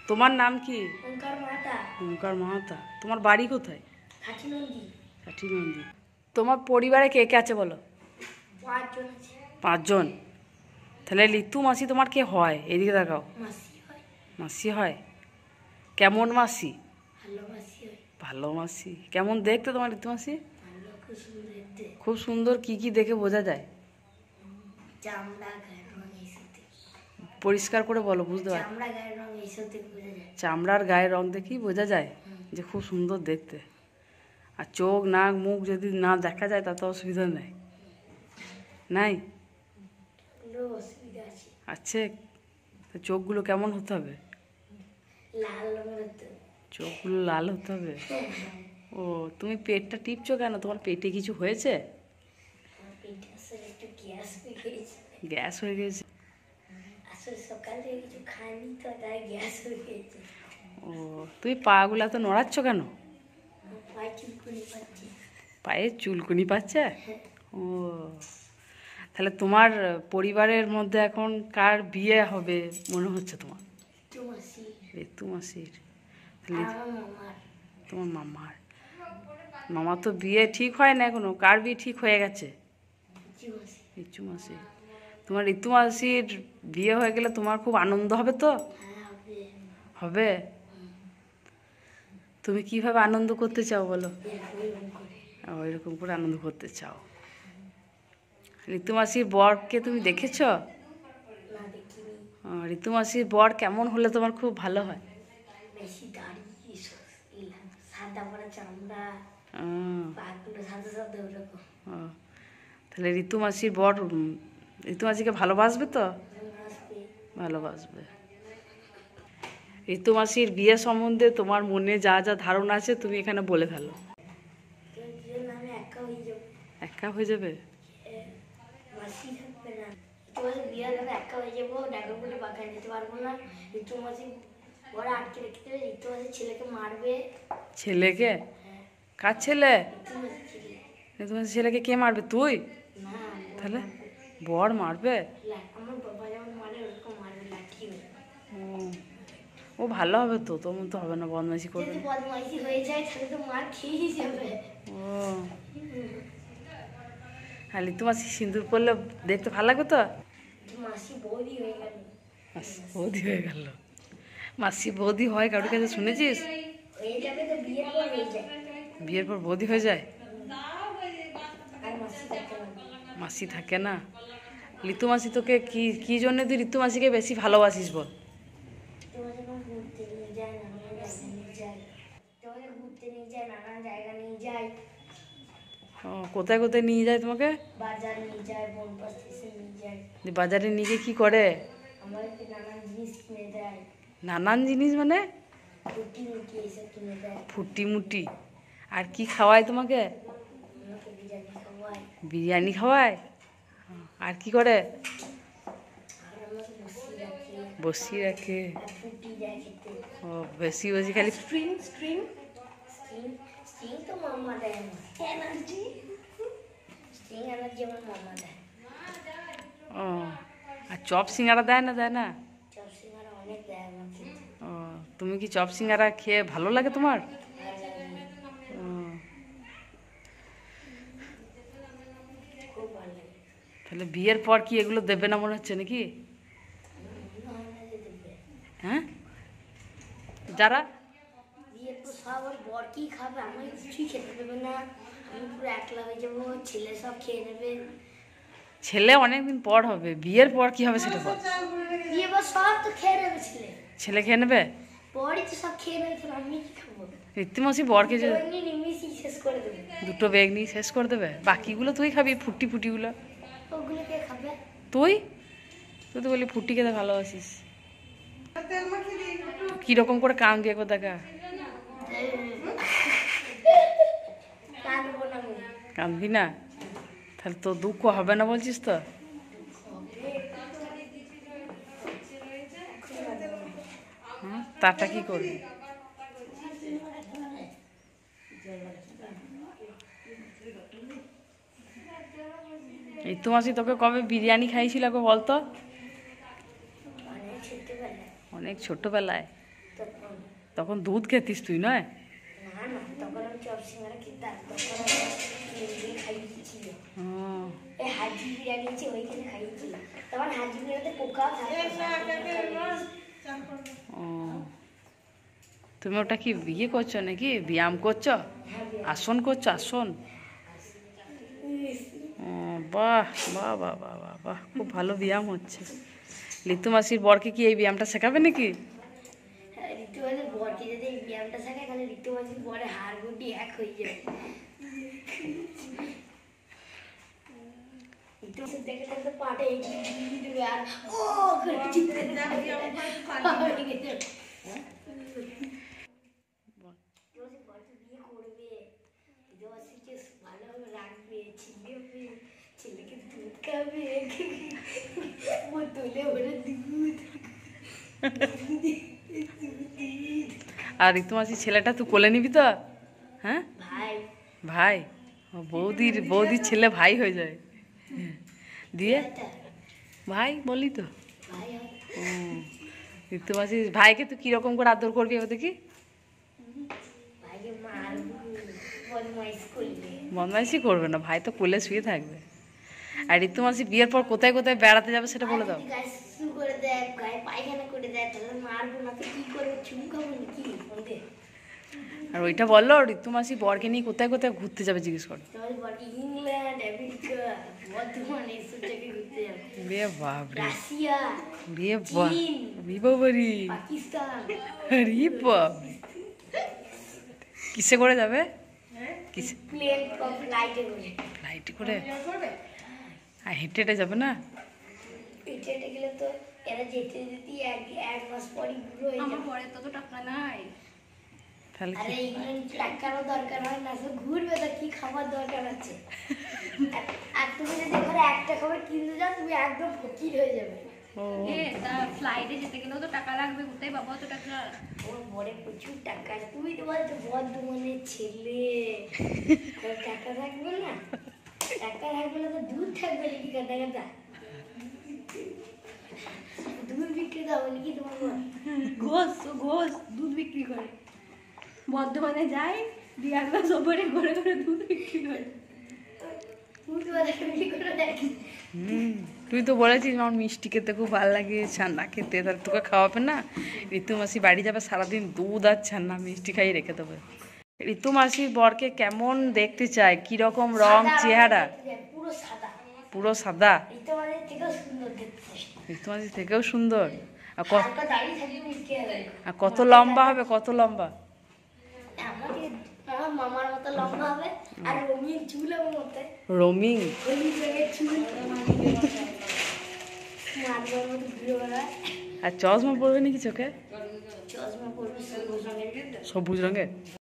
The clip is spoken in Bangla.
তোমার নাম কি? ওঙ্কার মাহাতা। ওঙ্কার মাহাতা। তোমার বাড়ি কোথায়? কাঠিনন্দী। কাঠিনন্দী। তোমার পরিবারে কে কে আছে বলো? 5 জন আছে। 5 জন। তাহলে ঋতু মাসি তোমার কে হয়? এদিকে দেখাও। মাসি হয়। মাসি হয়? কেমন মাসি? ভালো মাসি হয়। ভালো মাসি। কেমন দেখতে তোমার ঋতু মাসি? ভালো, খুব সুন্দর দেখতে। খুব সুন্দর। কি কি দেখে বোঝা যায়? চামড়া, গায়ের রং এইসব দেখি। পরিষ্কার করে বলো, বুঝতে পারি। চামড়া, গায়ের রং এইসব দেখে বোঝা যায়। চামড়ার গায়ের রং দেখেই বোঝা যায় যে খুব সুন্দর দেখতে। আর চোখ, নাক, মুখ যদি না দেখা যায় তাতে অসুবিধা নেই, নাই? অসুবিধা আছে। আছে। তো চোখগুলো কেমন হতে হবে? লাল রঙের হতে। চোখগুলো লাল হতে হবে। ও, তুমি পেটটা টিপছো কেন? তোমার পেটে কিছু হয়েছে? আমার পেটে আসলে একটু গ্যাস হয়ে গেছে। গ্যাস হয়ে গেছে? আসলে সকাল থেকে কিছু খাইনি তো, তাই গ্যাস হয়ে গেছে। ও, তুমি পাগুলা তো নড়াচ্ছ কেন? আমার পায়ে চুলকুনি পাচ্ছে। পায়ে চুলকুনি পাচ্ছে? ও, তাহলে তোমার পরিবারের মধ্যে এখন কার বিয়ে হবে মনে হচ্ছে তোমার? ঋতু মাসি। ঋতু মাসির। আর তাহলে আমার মামার। তোমার মামার। মামার তো বিয়ে ঠিক হয় না এখনো। কার বিয়ে ঠিক হয়ে গেছে? ঋতু মাসি। ঋতু মাসির। তোমার ঋতু মাসির বিয়ে হয়ে গেলে তোমার খুব আনন্দ হবে তো? হ্যাঁ, হবে। হবে। তুমি কিভাবে আনন্দ করতে চাও বলো? এরকম করে। ওইরকম করে আনন্দ করতে চাও। ঋতু মাসির বরকে তুমি দেখেছ? না, দেখিনি। ঋতু মাসির বর কেমন হলে তোমার খুব ভালো হয়? বেশি দাড়ি, সাদা পড়া চামড়া, ও, পাগুলো সাদা সাদা ওরকম। ও, তাহলে ঋতু মাসির বর ঋতু মাসিকে ভালোবাসবে তো? আসবে। ভালোবাসবে। ঋতু মাসির বিয়ে সম্বন্ধে তোমার মনে যা যা ধারণা আছে তুমি এখানে বলে ফেলো। আমি একা হয়ে যাবো। একা হয়ে যাবে? মাসি থাকবে না। ঋতু মাসি বিয়ে হলে একা হয়ে যাবো, ডাকাপুরে বাগান যেতে পারবো না। ঋতু মাসি ওরা আটকে রেখে দেবে। ঋতু মাসি ছেলেকে মারবে। ছেলেকে? কার ছেলে? ঋতু মাসি ছেলে। ঋতু মাসির ছেলেকে কে মারবে? তুই? না, তাহলে বর মারবে? আমার বাবা যেমন মারে ওরকম মারবে, লাঠি মেরে। ও, ও ভালো হবে তো, তোমার তো হবে না, বদমাইশি করবে যদি না। বদমাইশি হয়ে যায় তাহলে তো মার খেয়েই যাবে। ও, হ্যাঁ, ঋতু মাসি সিঁদুর পরলে দেখতে ভালো লাগবে তো? মাসি বৌদি হয়ে গেল। মাসি বৌদি হয়ে গেল। মাসি বৌদি হয় কারোর কাছে শুনেছিস? হয়ে যাবে তো, বিয়ের পর হয়ে যায়। বিয়ের পর বৌদি হয়ে যায়? আর মাসি থাকে না। মাসি থাকে না? ঋতু মাসি তোকে কি কি জন্য তুই ঋতু মাসিকে বেশি ভালোবাসিস বল? তোমার যখন ঘুরতে নিয়ে যায়, নানান জায়গা নিয়ে যায়। তোমাকে ঘুরতে নিয়ে যায়, নানান জায়গা নিয়ে যায়। ও, কোথায় কোথায় নিয়ে যায় তোমাকে? বাজার নিয়ে যায়, বনপাস স্টেশন নিয়ে যায়। যে বাজারে নিয়ে গিয়ে কি করে? আমাকে নানান জিনিস কিনে দেয়। নানান জিনিস মানে? রুটি মুটি এসব কিনে দেয়। ফুটি মুটি। আর কি খাওয়ায় তোমাকে? আমাকে বিরিয়ানি খাওয়ায়। বিরিয়ানি খাওয়ায়? আর কি করে? আর আমাকে বসিয়ে রাখে। বসিয়ে রাখে? আর ফুটি দেয় খেতে। ও, বেশি বেশি খালি স্ট্রিং স্ট্রিং স্ট্রিং স্ট্রিং তো মাম্মা দেয় না। এনার্জি স্ট্রিং এনার্জি আমার মাম্মা দেয়। ও, আর চপ সিঙ্গারা দেয় না, দেয় না? চপ সিঙ্গারা অনেক দেয় আমাকে। ও, তুমি কি চপ সিঙ্গারা খেয়ে ভালো লাগে তোমার? ও, খুব ভালো লাগে। তাহলে বিয়ের পর কি এগুলো দেবে না মনে হচ্ছে নাকি? হ্যাঁ, যারা বিয়ের পর সব ওর বর কি খাবে, আমাকে কিছুই খেতে দেবে না। আমি পুরো একলা হয়ে যাবো, ছেলে সব খেয়ে নেবে। ছেলে অনেকদিন পর হবে, বিয়ের পর কি হবে সেটা বল। বিয়ে পর সব তো খেয়ে নেবে ছেলে। ছেলে খেয়ে নেবে? বরই তো সব খেয়ে নেবে, তো আমি কি খাবো? রীতিমসি বরকে যে এমনি নিমিশি শেষ করে দেবে। দুটো ব্যাগ নিয়ে শেষ করে দেবে, বাকিগুলো তুই খাবি, ফুটি ফুটিগুলো। ওগুলো কে খাবে? তুই তুই তো বলি ফুটি খেতে ভালোবাসিস। কিরকম করে কামবি একবার দেখা। কাঁদবো না আমি। কাঁদবি না? তাহলে তো দুঃখ হবে না বলছিস তো? তারটা কি করবি? ঋতু মাসি তোকে কবে বিরিয়ানি খাইছিল একবার বলতো? অনেক ছোটবেলায়। অনেক ছোটবেলায়। তখন দুধ খেতিস তুই, নয়? না না, তখন আমি চপ সিঙ্গারা খেতাম, তখন আমি খাইয়েছিল। এই হাজি বিরিয়ানি আছে ওইখানে খাইয়েছিল, তখন হাজি বিরিয়ানিতে পোকাও ও, তুমি ওটা কি ইয়ে করছো নাকি, ব্যায়াম করছো, আসন করছো, আসন? ও বাহ বাহ বাহ বাহ বাহ বাহ, খুব ভালো ব্যায়াম হচ্ছে। লিতু মাসির বরকে কি এই ব্যায়ামটা শেখাবে নাকি? ঋতু মাসির বরকে যদি এই ব্যায়ামটা শেখায় তাহলে ঋতু মাসির বরে হাড় গুটি এক হয়ে যাবে। ঋতু মাসির দেখে থাকতে পাটে এগিয়ে দেবে আর ও করে চিত্রে রাখবে, ছেলেকে দুধ খাবে, তুলে ওরে দুধ। আর ঋতু মাসির ছেলেটা তুই কোলে নিবি তো? হ্যাঁ ভাই, ভাই, বৌদির ছেলে ভাই হয়ে যায়, দিয়ে ভাই বলি তো। ভাই ঋতু মাসির ভাইকে তুই কিরকম করে আদর করবি এবার দেখি? ভাইকে মারবো, বদমাইশ করলে। বদমাইশি করবে না, ভাই তো কোলে শুয়ে থাকবে। আর ঋতু মাসি বিয়ের পর কোথায় কোথায় বেড়াতে যাবে সেটা বলে দাও। গায়ে শুরু করে দেয়, গায়ে পায়খানা করে দেয়, তাহলে মারবো না তো কি করবো, চুম খাবো নাকি ওদের? আর ওইটা বললো ঋতু মাসি বরকে নিয়ে কোথায় কোথায় ঘুরতে যাবে জিজ্ঞেস করো। তোমাদের বাড়ি ইংল্যান্ড, আমেরিকা, বর্ধমান এইসব জায়গায় ঘুরতে যাবে। রে বাপরে, রাশিয়া, রে বাহ, চীন, রে বাবারি, পাকিস্তান। রে বাপ। কিসে করে যাবে? কিসে? প্লেন বা ফ্লাইটে করে। ফ্লাইটে করে? আর হেঁটে হেঁটে যাবে না? হেঁটে হেঁটে গেলে তো এরা যেতে যেতে এক মাস পরই বুড়ো হয়ে যাবে। পরে তো টাকা নাই। তাহলে আরে কি? এগুলো টাকারও দরকার হয় না, সে ঘুরবে তো কি খাবার দরকার আছে। আর তুমি যদি ঘরে একটা খাবার কিনতে যাও তুমি একদম ফকির হয়ে যাবে। ও, তা ফ্লাইটে যেতে গেলেও তো টাকা লাগবে, কোথায় পাবো অত টাকা? ওর বরে প্রচুর টাকা আছে, তুমি তো বলছো বর্ধমানের ছেলে, তোর টাকা থাকবে না? টাকা থাকবে না তো দুধ থাকবে নাকি? গাদা গাদা দুধ বিক্রি দাও নাকি তোমার বর? ঘোষ দুধ বিক্রি করে, বর্ধমানে যায়, দিয়ে এক গ্লাস ওপরে ঘরে ঘরে দুধ বিক্রি করে। দুধ বাজার বিক্রি করে দেখি। তুই তো বলেছিস আমার মিষ্টি খেতে খুব ভালো লাগে, ছানা খেতে, তাহলে তোকে খাওয়াবে না? ঋতু মাসি বাড়ি যাবে, সারাদিন দুধ আর ছানা মিষ্টি খাইয়ে রেখে দেবে। ঋতু মাসির বরকে কেমন দেখতে চায়, কিরকম রং, চেহারা? পুরো সাদা, পুরো সাদা? তোমাদের থেকেও সুন্দর দেখতে। ঋতু মাসির থেকেও সুন্দর? হালকা দাঁড়িয়ে থাকবে মিষ্টি হবে। আর কত লম্বা হবে, কত লম্বা? আমার মামার মতো লম্বা হবে, আর রঙিন চুল হবে মতো, রোমিং? হলুদ রঙের চুল, মারবার মতো ঘুরে বেড়ায়। আর চশমা পরবে নাকি চোখে? চশমা পরবে সবুজ রঙের। সবুজ রঙের?